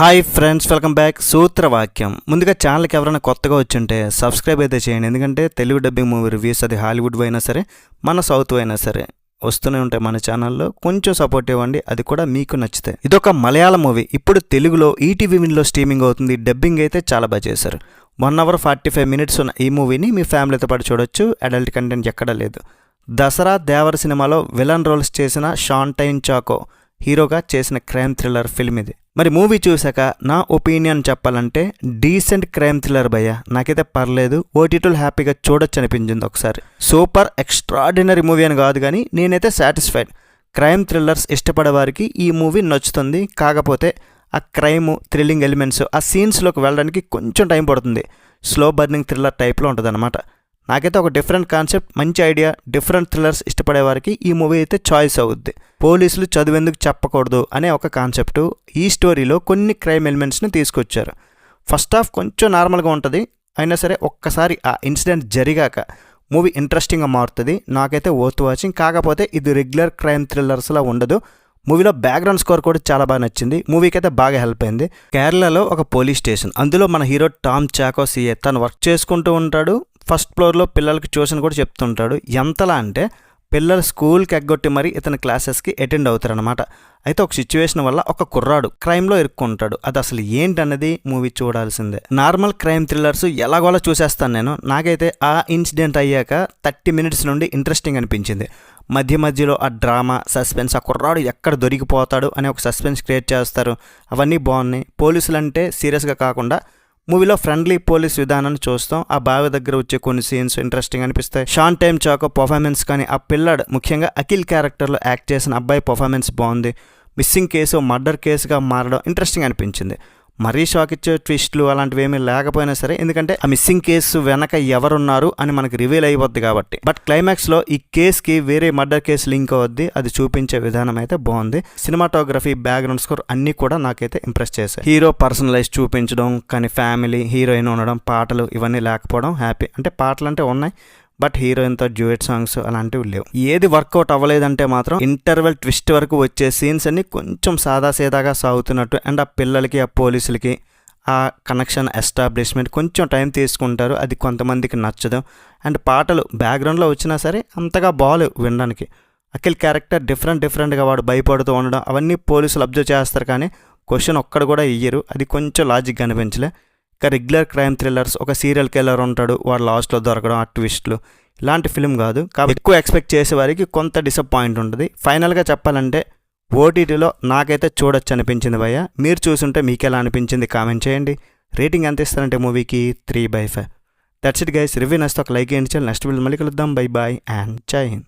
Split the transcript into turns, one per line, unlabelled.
Hi friends, welcome back. Sutravakyam. ముందుగా ఛానల్కి ఎవరైనా కొత్తగా వచ్చుంటే సబ్స్క్రైబ్ అయితే చేయండి. ఎందుకంటే తెలుగు డబ్బింగ్ మూవీ రివ్యూస్, అది హాలీవుడ్ అయినా సరే మన సౌత్ అయినా సరే వస్తూనే ఉంటాయి మన ఛానల్లో. కొంచెం సపోర్ట్ ఇవ్వండి, అది కూడా మీకు నచ్చితే. ఇదొక మలయాళం మూవీ, ఇప్పుడు తెలుగులో ఈటీవీ విన్లో స్ట్రీమింగ్ అవుతుంది. డబ్బింగ్ అయితే చాలా బాగా చేశారు. 1 hour 45 minutes ఉన్న ఈ మూవీని మీ ఫ్యామిలీతో పాటు చూడొచ్చు. అడల్ట్ కంటెంట్ ఎక్కడా లేదు. దసరా దేవర సినిమాలో విలన్ రోల్స్ చేసిన షాంటైన్ చాకో హీరోగా చేసిన క్రైమ్ థ్రిల్లర్ ఫిల్మ్ ఇది. మరి మూవీ చూశాక నా ఒపీనియన్ చెప్పాలంటే డీసెంట్ క్రైమ్ థ్రిల్లర్ భయ్య. నాకైతే పర్లేదు, ఓటీటీలో హ్యాపీగా చూడొచ్చు అనిపించింది. ఒకసారి సూపర్ ఎక్స్ట్రాడినరీ మూవీ అని కాదు, కానీ నేనైతే సాటిస్ఫైడ్. క్రైమ్ థ్రిల్లర్స్ ఇష్టపడే వారికి ఈ మూవీ నచ్చుతుంది. కాకపోతే ఆ క్రైమ్ థ్రిల్లింగ్ ఎలిమెంట్స్ ఆ సీన్స్లోకి వెళ్ళడానికి కొంచెం టైం పడుతుంది. స్లో బర్నింగ్ థ్రిల్లర్ టైప్లో ఉంటుంది అనమాట. నాకైతే ఒక డిఫరెంట్ కాన్సెప్ట్, మంచి ఐడియా. డిఫరెంట్ థ్రిల్లర్స్ ఇష్టపడే వారికి ఈ మూవీ అయితే చాయిస్ అవుద్ది. పోలీసులు చదువెందుకు చెప్పకూడదు అనే ఒక కాన్సెప్ట్ ఈ స్టోరీలో కొన్ని క్రైమ్ ఎలిమెంట్స్ని తీసుకొచ్చారు. ఫస్ట్ హాఫ్ కొంచెం నార్మల్గా ఉంటుంది, అయినా సరే ఒక్కసారి ఆ ఇన్సిడెంట్ జరిగాక మూవీ ఇంట్రెస్టింగ్గా మారుతుంది. నాకైతే వర్త్ వాచింగ్. కాకపోతే ఇది రెగ్యులర్ క్రైమ్ థ్రిల్లర్స్లా ఉండదు. మూవీలో బ్యాక్గ్రౌండ్ స్కోర్ కూడా చాలా బాగా నచ్చింది. మూవీకి అయితే బాగా హెల్ప్ అయింది. కేరళలో ఒక పోలీస్ స్టేషన్, అందులో మన హీరో టామ్ చాకో సిఏ తను వర్క్ చేసుకుంటూ ఉంటాడు. ఫస్ట్ ఫ్లోర్లో పిల్లలకి ట్యూషన్ కూడా చెప్తుంటాడు. ఎంతలా అంటే పిల్లలు స్కూల్కి ఎగ్గొట్టి మరీ ఇతని క్లాసెస్కి అటెండ్ అవుతారనమాట. అయితే ఒక సిచ్యువేషన్ వల్ల ఒక కుర్రాడు క్రైమ్లో ఇరుక్కుంటాడు. అది అసలు ఏంటన్నది మూవీ చూడాల్సిందే. నార్మల్ క్రైమ్ థ్రిల్లర్స్ ఎలాగోలా చూసేస్తాను నేను. నాకైతే ఆ ఇన్సిడెంట్ అయ్యాక 30 minutes నుండి ఇంట్రెస్టింగ్ అనిపించింది. మధ్య మధ్యలో ఆ డ్రామా, సస్పెన్స్, ఆ కుర్రాడు ఎక్కడ దొరికిపోతాడు అనే ఒక సస్పెన్స్ క్రియేట్ చేస్తారు. అవన్నీ బాగున్నాయి. పోలీసులు అంటే సీరియస్గా కాకుండా మూవీలో ఫ్రెండ్లీ పోలీస్ విధానాన్ని చూస్తాం. ఆ బావి దగ్గర వచ్చే కొన్ని సీన్స్ ఇంట్రెస్టింగ్ అనిపిస్తాయి. షాంటైన్ చాకో పర్ఫార్మెన్స్ కానీ, ఆ పిల్లాడు ముఖ్యంగా అఖిల్ క్యారెక్టర్లో యాక్ట్ చేసిన అబ్బాయి పర్ఫార్మెన్స్ బాగుంది. మిస్సింగ్ కేసు మర్డర్ కేసుగా మారడం ఇంట్రెస్టింగ్ అనిపించింది. మరీ షాక్ ఇచ్చే ట్విస్ట్లు అలాంటివి ఏమీ లేకపోయినా సరే, ఎందుకంటే ఆ మిస్సింగ్ కేసు వెనక ఎవరున్నారు అని మనకి రివీల్ అయిపోద్ది కాబట్టి. బట్ క్లైమాక్స్లో ఈ కేసుకి వేరే మర్డర్ కేసు లింక్ అవుద్ది. అది చూపించే విధానం అయితే బాగుంది. సినిమాటోగ్రఫీ, బ్యాక్గ్రౌండ్ స్కోర్ అన్నీ కూడా నాకైతే ఇంప్రెస్ చేశాయి. హీరో పర్సనలైజ్ చూపించడం కానీ, ఫ్యామిలీ, హీరోయిన్ ఉండడం, పాటలు ఇవన్నీ లేకపోవడం హ్యాపీ. అంటే పాటలు అంటే ఉన్నాయి, బట్ హీరోయిన్తో డ్యూయట్ సాంగ్స్ అలాంటివి లేవు. ఏది వర్కౌట్ అవ్వలేదంటే మాత్రం ఇంటర్వెల్ ట్విస్ట్ వరకు వచ్చే సీన్స్ అన్ని కొంచెం సాదాసీదాగా సాగుతున్నట్టు. అండ్ ఆ పిల్లలకి, ఆ పోలీసులకి ఆ కనెక్షన్ ఎస్టాబ్లిష్మెంట్ కొంచెం టైం తీసుకుంటారు. అది కొంతమందికి నచ్చదు. అండ్ పాటలు బ్యాక్గ్రౌండ్లో వచ్చినా సరే అంతగా బాగాలేవు వినడానికి. అఖిల్ క్యారెక్టర్ డిఫరెంట్గా వాడు భయపడుతూ ఉండడం అవన్నీ పోలీసులు అబ్జర్వ్ చేస్తారు, కానీ క్వశ్చన్ ఒక్కడ కూడా ఇయ్యరు. అది కొంచెం లాజిక్గా అనిపించలే. ఇక రెగ్యులర్ క్రైమ్ థ్రిల్లర్స్, ఒక సీరియల్ కిల్లర్ ఉంటాడు, వాడు లాస్ట్లో దొరకడం, ఆ ట్విస్ట్లు, ఇలాంటి ఫిల్మ్ కాదు. కాబట్టి ఎక్కువ ఎక్స్పెక్ట్ చేసే వారికి కొంత డిసప్పాయింట్ ఉంటుంది. ఫైనల్గా చెప్పాలంటే ఓటీటీలో నాకైతే చూడొచ్చు అనిపించింది భయ్య. మీరు చూసుంటే మీకు ఎలా అనిపించింది కామెంట్ చేయండి. రేటింగ్ ఎంత ఇస్తారంటే మూవీకి 3/5. That's it guys. రివ్యూ నచ్చితే ఒక లైక్ చేయండి. నెక్స్ట్ వీడియో మళ్ళీ కలుద్దాం. బై బాయ్ అండ్ జై హింద్.